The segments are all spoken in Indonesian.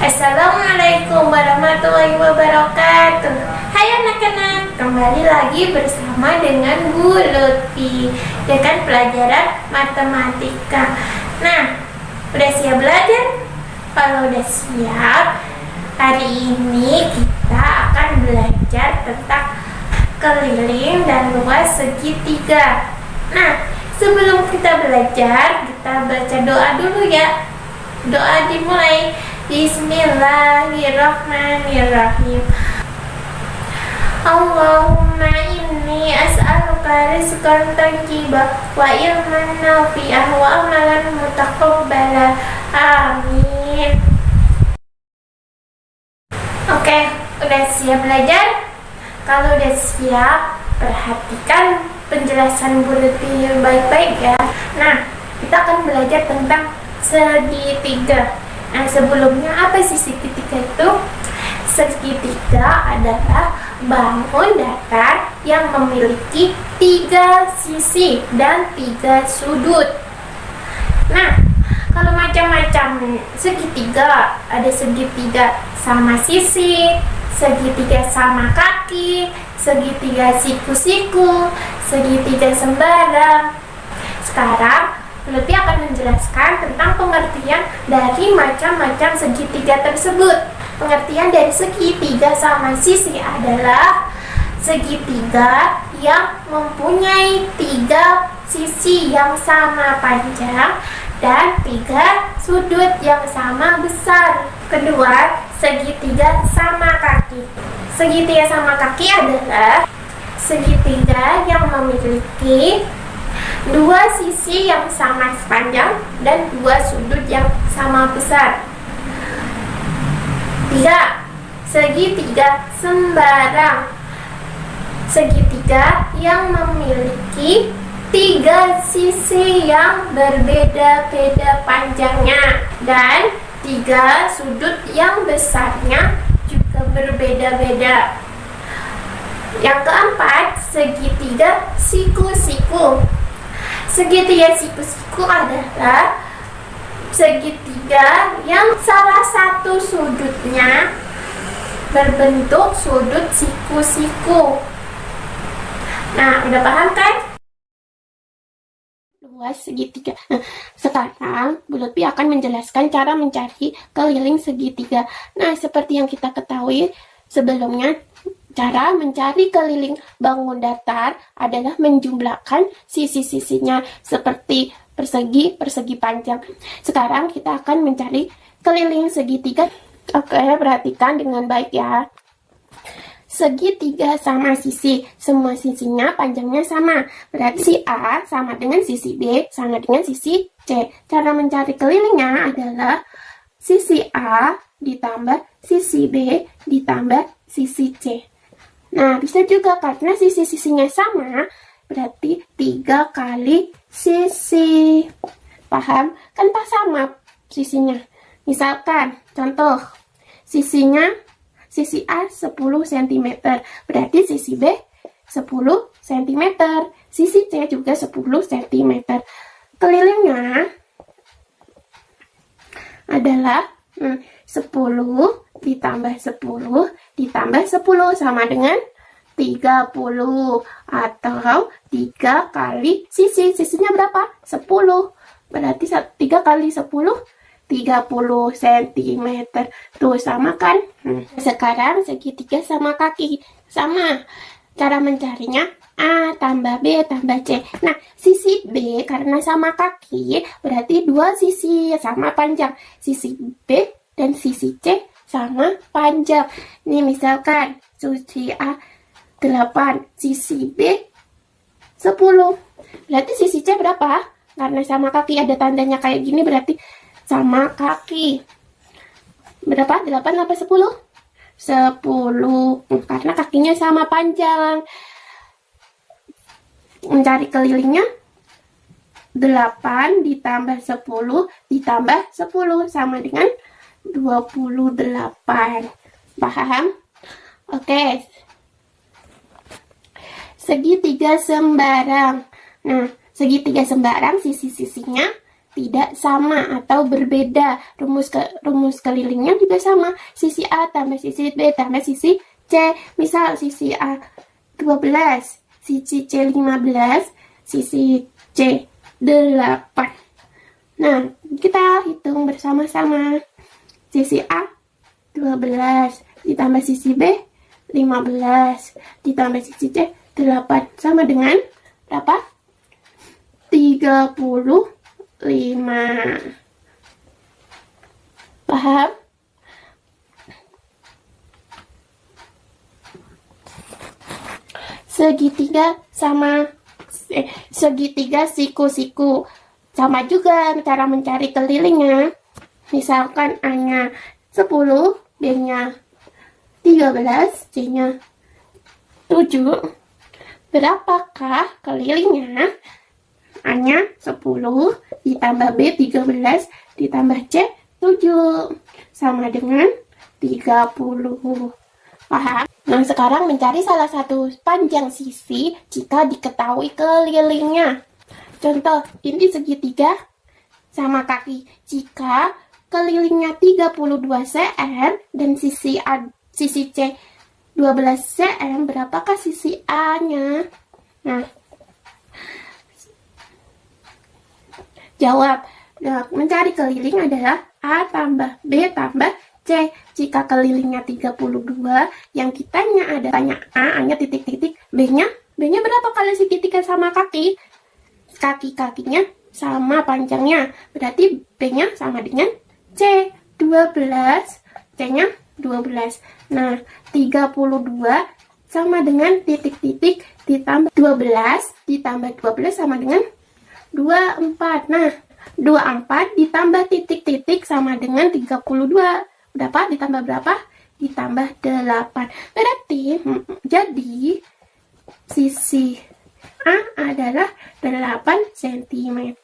Assalamualaikum warahmatullahi wabarakatuh. Hai anak-anak, kembali lagi bersama dengan Bu Lutfi dengan pelajaran matematika. Nah, udah siap belajar? Kalau udah siap, hari ini kita akan belajar tentang keliling dan luas segitiga. Nah, sebelum kita belajar, kita baca doa dulu ya. Doa dimulai. Bismillahirrahmanirrahim. Allahumma inni as'aluka rizqan thayyiban wa ilman nafi'an wa amalan mutaqabbala. Amin. Oke, udah siap belajar? Kalau udah siap, perhatikan penjelasan Bu Lutfi baik-baik ya. Nah, kita akan belajar tentang segitiga. Nah, sebelumnya apa sih segitiga itu? Segitiga adalah bangun datar yang memiliki 3 sisi dan 3 sudut. Nah, kalau macam-macam segitiga, ada segitiga sama sisi, segitiga sama kaki, segitiga siku-siku, segitiga sembarang. Sekarang Lutfi akan menjelaskan tentang pengertian dari macam-macam segitiga tersebut. Pengertian dari segitiga sama sisi adalah segitiga yang mempunyai 3 sisi yang sama panjang dan 3 sudut yang sama besar. Kedua, segitiga sama kaki. Segitiga sama kaki adalah segitiga yang memiliki 2 sisi yang sama panjang dan 2 sudut yang sama besar. 3. Segitiga sembarang. Segitiga yang memiliki 3 sisi yang berbeda-beda panjangnya dan 3 sudut yang besarnya juga berbeda-beda. Yang keempat, segitiga siku-siku. Segitiga siku-siku adalah segitiga yang salah satu sudutnya berbentuk sudut siku-siku. Nah, udah paham kan? Luas segitiga. Nah, sekarang Bu Lutfi akan menjelaskan cara mencari keliling segitiga. Nah, seperti yang kita ketahui sebelumnya, cara mencari keliling bangun datar adalah menjumlahkan sisi-sisinya seperti persegi panjang. Sekarang kita akan mencari keliling segitiga. Oke, perhatikan dengan baik ya. Segitiga sama sisi, semua sisinya panjangnya sama. Berarti si A sama dengan sisi B sama dengan sisi C. Cara mencari kelilingnya adalah sisi A ditambah sisi B ditambah sisi C. Nah, bisa juga karena sisi-sisinya sama, berarti 3 kali sisi. Paham? Kan pas sama sisinya. Misalkan, contoh, sisi A 10 cm, berarti sisi B 10 cm, sisi C juga 10 cm. Kelilingnya adalah 10 ditambah 10 ditambah 10 sama dengan 30 atau 3 kali sisi. Sisinya berapa? 10. Berarti 3 kali 10 30 cm. Tuh sama kan? Sekarang segitiga sama kaki. Sama. Cara mencarinya A tambah B tambah C. Nah, sisi B karena sama kaki berarti 2 sisi sama panjang. Sisi B dan sisi C sama panjang. Nih misalkan sisi A 8, sisi B 10. Berarti sisi C berapa? Karena sama kaki ada tandanya kayak gini berarti sama kaki. Berapa? 8 apa 10? 10. Karena kakinya sama panjang. Mencari kelilingnya 8 ditambah 10 ditambah 10 sama dengan 28. Paham? Oke. Segitiga sembarang. Nah, segitiga sembarang sisi-sisinya tidak sama atau berbeda. Rumus kelilingnya juga sama. Sisi A tambah sisi B tambah sisi C. Misal sisi A 12, sisi C 15, sisi C 8. Nah, kita hitung bersama-sama. Sisi A 12 ditambah sisi B 15 ditambah sisi C 8 sama dengan berapa? 35. Paham? Segitiga siku-siku. Sama juga cara mencari kelilingnya. Misalkan A-nya 10, B-nya 13, C-nya 7. Berapakah kelilingnya? A-nya 10 ditambah B 13 ditambah C 7 sama dengan 30. Paham? Nah, sekarang mencari salah satu panjang sisi jika diketahui kelilingnya. Contoh, ini segitiga sama kaki. Jika kelilingnya 32 cm dan sisi C 12 cm, berapakah sisi A-nya? Nah, jawab. Nah, mencari keliling adalah A tambah B tambah C. Jika kelilingnya 32, yang kitanya ada tanya A-nya titik-titik, B-nya berapa kali segitiga sama kaki? Kaki-kakinya sama panjangnya. Berarti B-nya sama dengan C, 12. C-nya 12. Nah, 32 sama dengan titik-titik ditambah 12 ditambah 12 sama dengan 24. Nah, 24 ditambah titik-titik sama dengan 32. Berapa? Ditambah berapa? Ditambah 8. Berarti, jadi sisi A adalah 8 cm.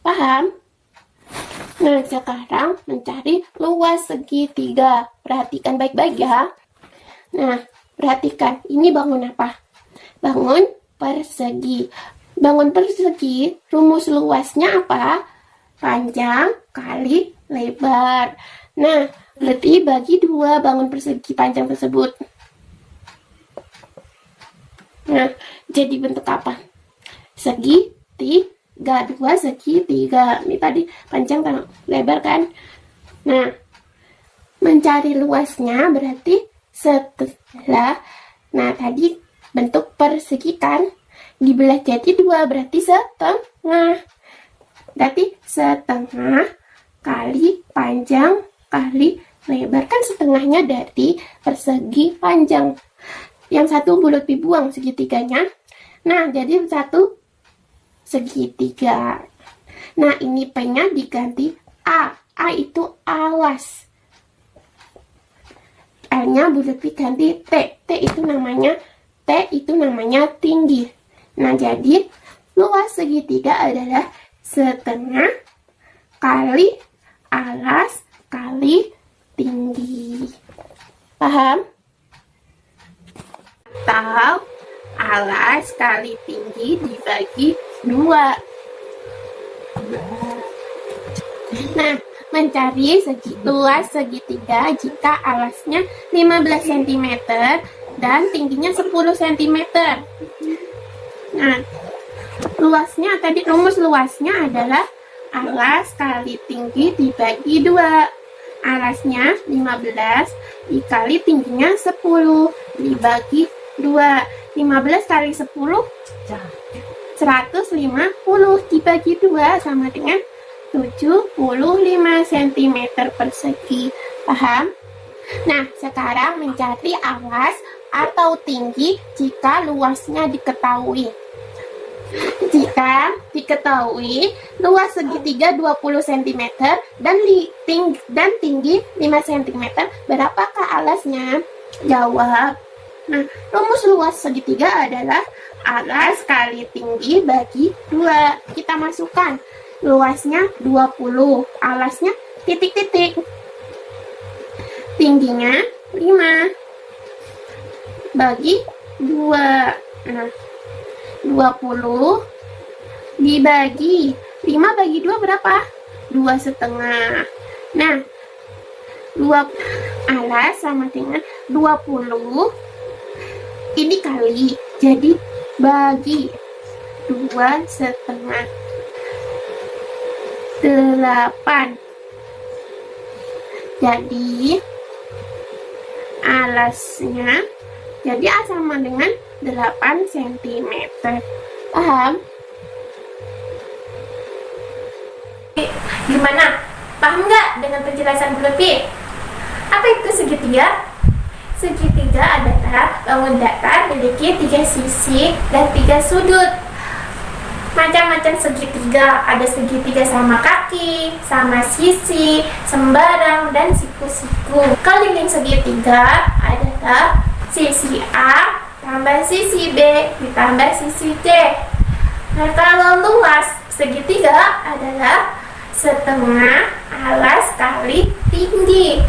Paham? Nah, sekarang mencari luas segitiga. Perhatikan baik-baik ya. Nah, perhatikan. Ini bangun apa? Bangun persegi. Bangun persegi, rumus luasnya apa? Panjang kali lebar. Nah, berarti bagi 2 bangun persegi panjang tersebut. Nah, jadi bentuk apa? Segitiga, 2 segitiga. Ini tadi panjang kan lebar kan? Nah, mencari luasnya berarti setelah, nah tadi bentuk persegi kan? Dibelah jadi 2 berarti setengah. Berarti setengah kali panjang kali lebar. Kan setengahnya dari persegi panjang. Yang satu bulat dibuang segitiganya. Nah, jadi satu segitiga. Nah, ini P-nya diganti A. A itu alas. L-nya bulat diganti T. T itu namanya tinggi. Nah, jadi luas segitiga adalah setengah kali alas kali tinggi. Paham? Atau alas kali tinggi dibagi 2. Nah, mencari luas segitiga jika alasnya 15 cm dan tingginya 10 cm. Nah, luasnya tadi rumus luasnya adalah alas kali tinggi dibagi 2. Alasnya 15 dikali tingginya 10 dibagi 2. 15 kali 10 150 dibagi 2 sama dengan 75 cm persegi. Paham? Nah, sekarang mencari alas atau tinggi jika luasnya diketahui. Jika diketahui luas segitiga 20 cm dan tinggi 5 cm, berapakah alasnya? Jawab. Nah, rumus luas segitiga adalah alas kali tinggi bagi 2. Kita masukkan luasnya 20, alasnya titik-titik, tingginya 5 bagi 2. Nah, 20 dibagi 5 bagi 2 berapa? 2,5. Nah, 2 alas sama dengan 20. Ini kali, jadi bagi 2,5. 8. Jadi alasnya jadi A sama dengan 8 cm. Paham? Gimana? Paham nggak dengan penjelasan Bu Lutfi? Apa itu segitiga? Segitiga adalah bangun datar memiliki 3 sisi dan 3 sudut. Macam-macam segitiga, ada segitiga sama kaki, sama sisi, sembarang, dan siku-siku. Keliling segitiga adalah sisi A tambah sisi B ditambah sisi C. Nah, kalau luas segitiga adalah setengah alas kali tinggi.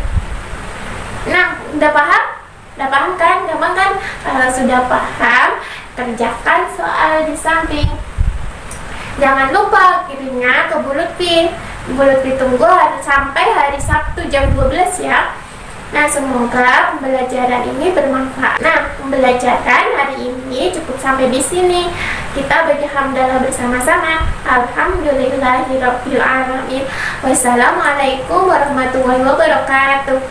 Nah, udah paham? Udah paham kan? Gampang kan? Kalau sudah paham, kerjakan soal di samping. Jangan lupa kirimnya ke Bu Lutfi. Bu Lutfi tunggu sampai hari Sabtu jam 12 ya. Nah, semoga pembelajaran ini bermanfaat. Nah, pembelajaran hari ini cukup sampai di sini. Kita berhamdalah bersama-sama. Alhamdulillahirabbil alamin. Wassalamualaikum warahmatullahi wabarakatuh.